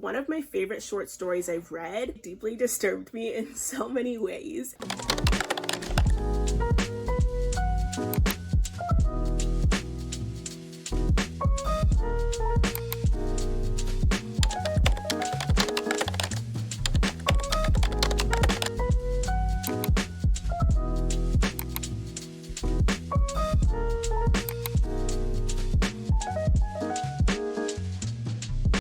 One of my favorite short stories I've read deeply disturbed me in so many ways.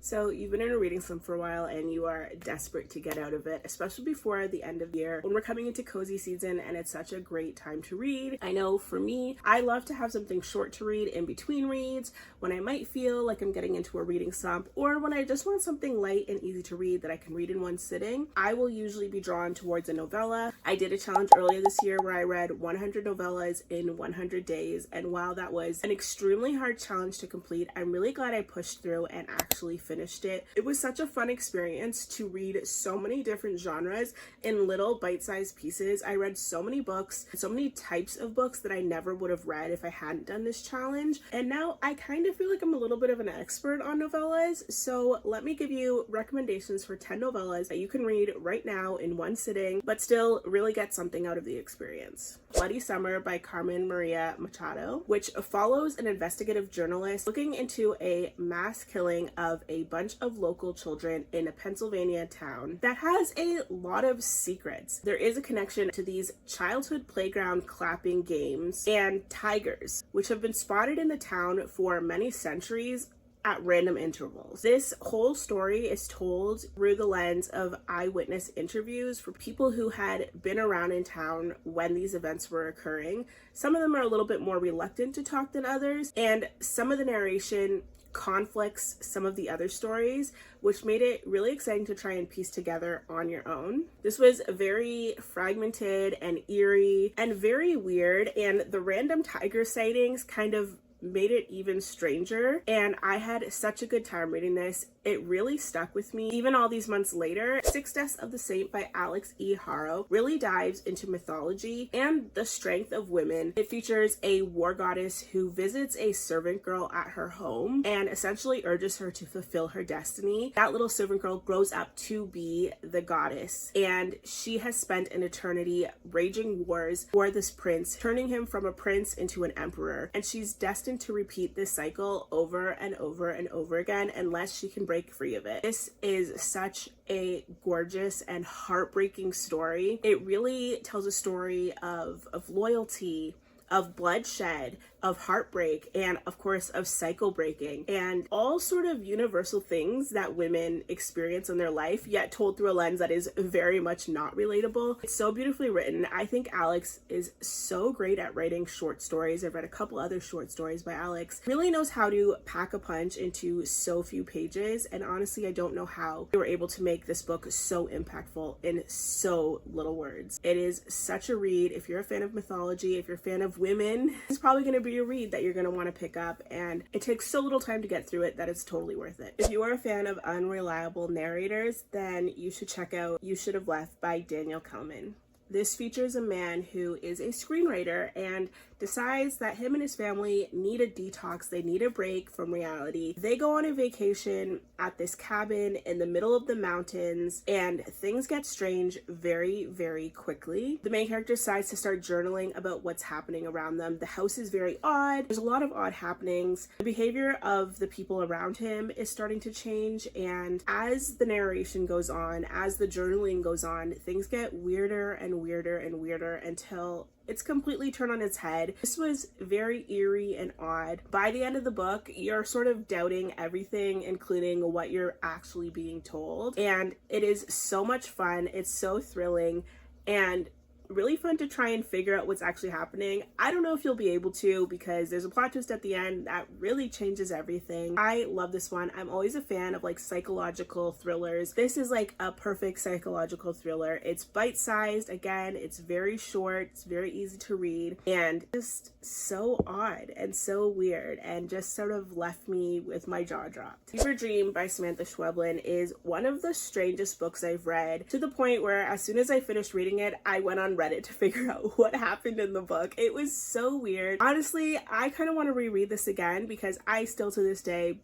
So you've been in a reading slump for a while and you are desperate to get out of it, especially before the end of the year when we're coming into cozy season and it's such a great time to read. I know for me, I love to have something short to read in between reads when I might feel like I'm getting into a reading slump, or when I just want something light and easy to read that I can read in one sitting. I will usually be drawn towards a novella. I did a challenge earlier this year where I read 100 novellas in 100 days, and while that was an extremely hard challenge to complete, I'm really glad I pushed through and actually finished it. It was such a fun experience to read so many different genres in little bite-sized pieces. I read so many books, so many types of books that I never would have read if I hadn't done this challenge. And now I kind of feel like I'm a little bit of an expert on novellas. So let me give you recommendations for 10 novellas that you can read right now in one sitting, but still really get something out of the experience. Bloody Summer by Carmen Machado, which follows an investigative journalist looking into a mass killing of a bunch of local children in a Pennsylvania town that has a lot of secrets. There is a connection to these childhood playground clapping games and tigers, which have been spotted in the town for many centuries at random intervals. This whole story is told through the lens of eyewitness interviews for people who had been around in town when these events were occurring. Some of them are a little bit more reluctant to talk than others, and some of the narration conflicts some of the other stories, which made it really exciting to try and piece together on your own. This was very fragmented and eerie and very weird, and the random tiger sightings kind of made it even stranger, and I had such a good time reading this. It really stuck with me even all these months later. Six Deaths of the Saint by Alix Harrow really dives into mythology and the strength of women. It features a war goddess who visits a servant girl at her home and essentially urges her to fulfill her destiny. That little servant girl grows up to be the goddess, and she has spent an eternity raging wars for this prince, turning him from a prince into an emperor, and she's destined to repeat this cycle over and over and over again unless she can break free of it. This is such a gorgeous and heartbreaking story. It really tells a story of loyalty, of bloodshed, of heartbreak, and of course of cycle breaking, and all sort of universal things that women experience in their life, yet told through a lens that is very much not relatable. It's so beautifully written. I think Alix is so great at writing short stories. I've read a couple other short stories by Alix. Really knows how to pack a punch into so few pages, and honestly I don't know how they were able to make this book so impactful in so little words. It is such a read. If you're a fan of mythology, if you're a fan of women, it's probably going to be a read that you're going to want to pick up, and it takes so little time to get through it that it's totally worth it. If you are a fan of unreliable narrators, then you should check out You Should Have Left by Kehlmann. This features a man who is a screenwriter and decides that him and his family need a detox. They need a break from reality. They go on a vacation at this cabin in the middle of the mountains, and things get strange very, very quickly. The main character decides to start journaling about what's happening around them. The house is very odd. There's a lot of odd happenings. The behavior of the people around him is starting to change, and as the narration goes on, as the journaling goes on, things get weirder and weirder and weirder until it's completely turned on its head. This was very eerie and odd. By the end of the book, you're sort of doubting everything, including what you're actually being told. And it is so much fun. It's so thrilling and really fun to try and figure out what's actually happening. I don't know if you'll be able to, because there's a plot twist at the end that really changes everything. I love this one. I'm always a fan of like psychological thrillers. This is like a perfect psychological thriller. It's bite-sized. Again, it's very short. It's very easy to read, and just so odd and so weird, and just sort of left me with my jaw dropped. Fever Dream by Samantha Schweblin is one of the strangest books I've read, to the point where as soon as I finished reading it, I went on Reddit to figure out what happened in the book. It was so weird. Honestly, I kind of want to reread this again because I still to this day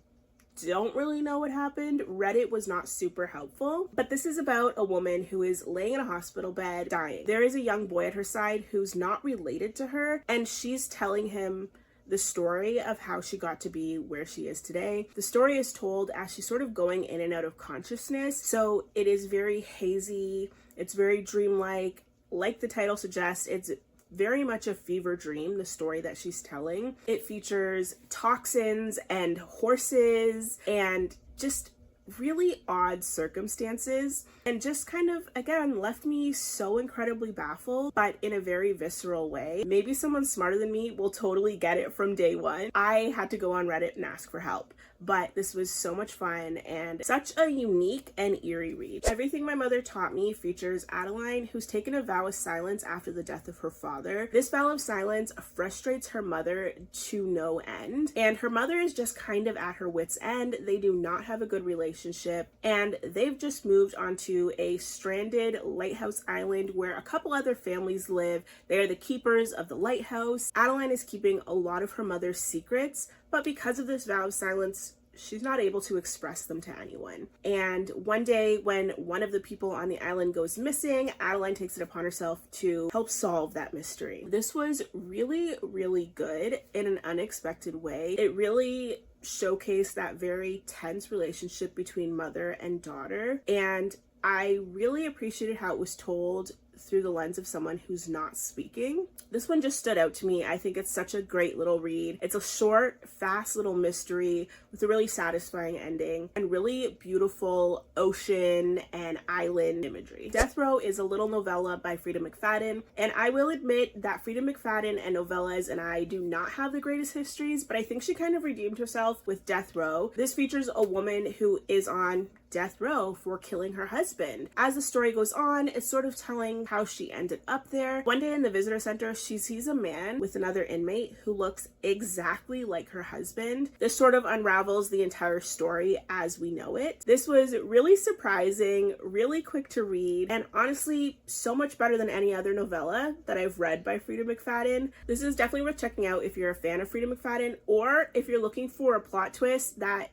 don't really know what happened. Reddit was not super helpful, but this is about a woman who is laying in a hospital bed dying. There is a young boy at her side who's not related to her, and she's telling him the story of how she got to be where she is today. The story is told as she's sort of going in and out of consciousness, so it is very hazy, it's very dreamlike. Like the title suggests, it's very much a fever dream, the story that she's telling. It features toxins and horses and just really odd circumstances, and just kind of, again, left me so incredibly baffled, but in a very visceral way. Maybe someone smarter than me will totally get it from day one. I had to go on Reddit and ask for help, but this was so much fun and such a unique and eerie read. Everything My Mother Taught Me features Adeline, who's taken a vow of silence after the death of her father. This vow of silence frustrates her mother to no end, and her mother is just kind of at her wit's end. They do not have a good relationship, and they've just moved onto a stranded lighthouse island where a couple other families live. They are the keepers of the lighthouse. Adeline is keeping a lot of her mother's secrets, but because of this vow of silence, she's not able to express them to anyone. And one day when one of the people on the island goes missing, Adeline takes it upon herself to help solve that mystery. This was really, really good in an unexpected way. It really showcased that very tense relationship between mother and daughter, and I really appreciated how it was told through the lens of someone who's not speaking. This one just stood out to me. I think it's such a great little read. It's a short, fast little mystery with a really satisfying ending and really beautiful ocean and island imagery. Death Row is a little novella by Freida McFadden, and I will admit that Freida McFadden and novellas and I do not have the greatest histories, but I think she kind of redeemed herself with Death Row. This features a woman who is on death row for killing her husband. As the story goes on, it's sort of telling how she ended up there. One day in the visitor center, she sees a man with another inmate who looks exactly like her husband. This sort of unravels the entire story as we know it. This was really surprising, really quick to read, and honestly, so much better than any other novella that I've read by Freida McFadden. This is definitely worth checking out if you're a fan of Freida McFadden, or if you're looking for a plot twist that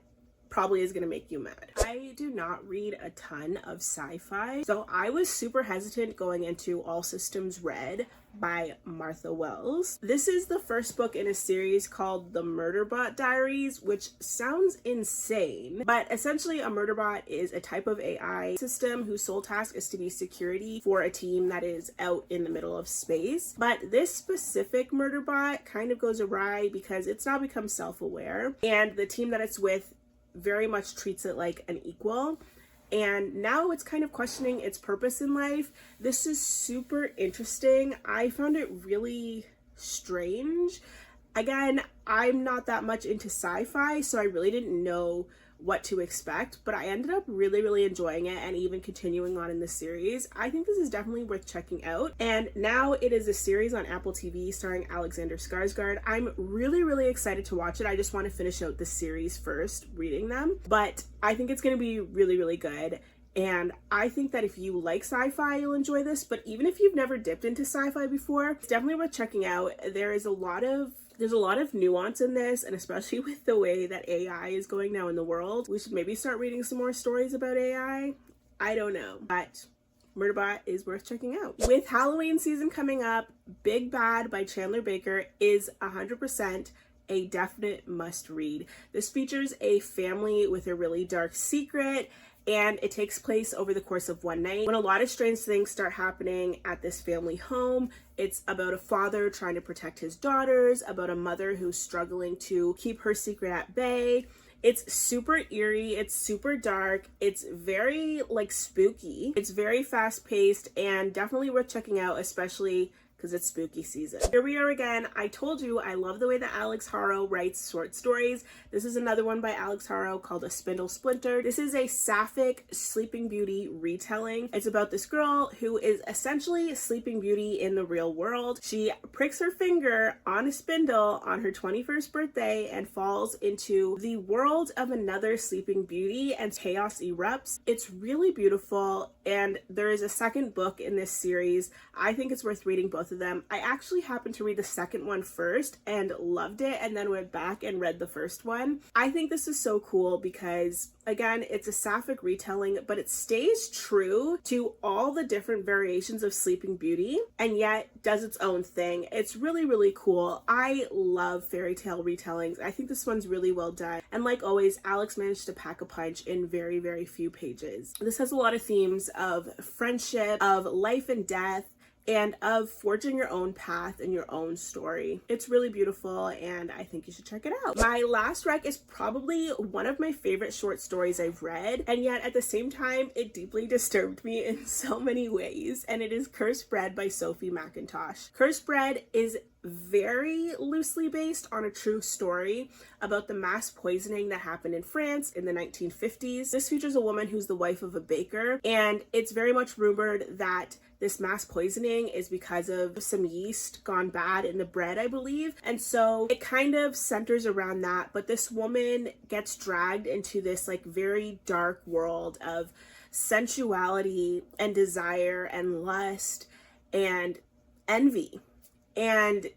probably is going to make you mad. I do not read a ton of sci-fi, so I was super hesitant going into All Systems Red by Martha Wells. This is the first book in a series called The Murderbot Diaries, which sounds insane, but essentially a murderbot is a type of AI system whose sole task is to be security for a team that is out in the middle of space. But this specific murderbot kind of goes awry because it's now become self-aware, and the team that it's with very much treats it like an equal, and now it's kind of questioning its purpose in life. This is super interesting. I found it really strange. Again, I'm not that much into sci-fi, so I really didn't know what to expect, but I ended up really enjoying it and even continuing on in the series. I think this is definitely worth checking out, and now it is a series on Apple TV starring Alexander Skarsgård. I'm really excited to watch it. I just want to finish out the series first, reading them, but I think it's going to be really good. And I think that if you like sci-fi, you'll enjoy this, but even if you've never dipped into sci-fi before, it's definitely worth checking out. There's a lot of nuance in this, and especially with the way that AI is going now in the world, we should maybe start reading some more stories about AI. I don't know, but Murderbot is worth checking out. With Halloween season coming up, Big Bad by Chandler Baker is 100% a definite must read. This features a family with a really dark secret, and it takes place over the course of one night when a lot of strange things start happening at this family home. It's about a father trying to protect his daughters, about a mother who's struggling to keep her secret at bay. It's super eerie, it's super dark, it's very spooky, it's very fast paced, and definitely worth checking out, especially because it's spooky season. Here we are again. I told you I love the way that Alix Harrow writes short stories. This is another one by Alix Harrow called A Spindle Splintered. This is a sapphic Sleeping Beauty retelling. It's about this girl who is essentially Sleeping Beauty in the real world. She pricks her finger on a spindle on her 21st birthday and falls into the world of another Sleeping Beauty, and chaos erupts. It's really beautiful, and there is a second book in this series. I think it's worth reading both both of them. I actually happened to read the second one first and loved it, and then went back and read the first one. I think this is so cool because, again, it's a sapphic retelling, but it stays true to all the different variations of Sleeping Beauty and yet does its own thing. It's really, really cool. I love fairy tale retellings. I think this one's really well done. And like always, Alix managed to pack a punch in very, very few pages. This has a lot of themes of friendship, of life and death, and of forging your own path and your own story. It's really beautiful, and I think you should check it out. My last rec is probably one of my favorite short stories I've read, and yet at the same time, it deeply disturbed me in so many ways, and it is Cursed Bread by Sophie Mackintosh. Cursed Bread is very loosely based on a true story about the mass poisoning that happened in France in the 1950s. This features a woman who's the wife of a baker, and it's very much rumored that this mass poisoning is because of some yeast gone bad in the bread, I believe. And so it kind of centers around that, but this woman gets dragged into this like very dark world of sensuality and desire and lust and envy. And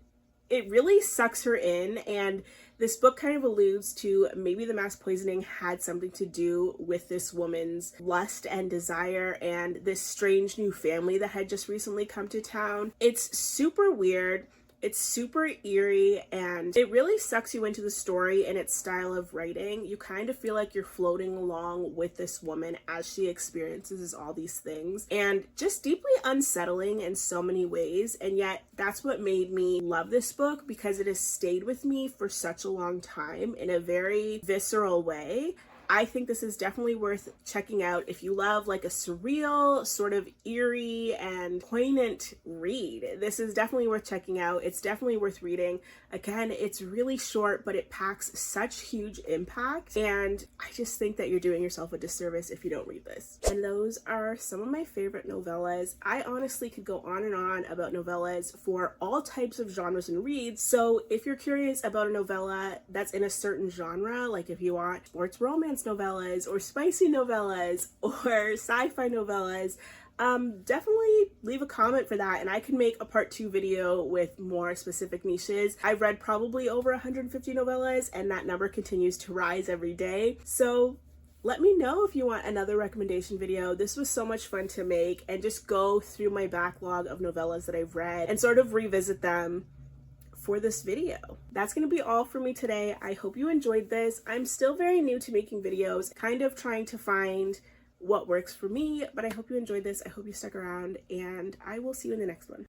it really sucks her in, and this book kind of alludes to maybe the mass poisoning had something to do with this woman's lust and desire and this strange new family that had just recently come to town. It's super weird. It's super eerie, and it really sucks you into the story and its style of writing. You kind of feel like you're floating along with this woman as she experiences all these things, and just deeply unsettling in so many ways. And yet that's what made me love this book, because it has stayed with me for such a long time in a very visceral way. I think this is definitely worth checking out if you love like a surreal, sort of eerie and poignant read. This is definitely worth checking out. It's definitely worth reading. Again, it's really short, but it packs such huge impact, and I just think that you're doing yourself a disservice if you don't read this. And those are some of my favorite novellas. I honestly could go on and on about novellas for all types of genres and reads, so if you're curious about a novella that's in a certain genre, like if you want sports romance novellas or spicy novellas or sci-fi novellas, definitely leave a comment for that, and I can make a part 2 video with more specific niches. I've read probably over 150 novellas, and that number continues to rise every day. So let me know if you want another recommendation video. This was so much fun to make, and just go through my backlog of novellas that I've read and sort of revisit them for this video. That's gonna be all for me today. I hope you enjoyed this. I'm still very new to making videos, kind of trying to find what works for me, but I hope you enjoyed this. I hope you stuck around, and I will see you in the next one.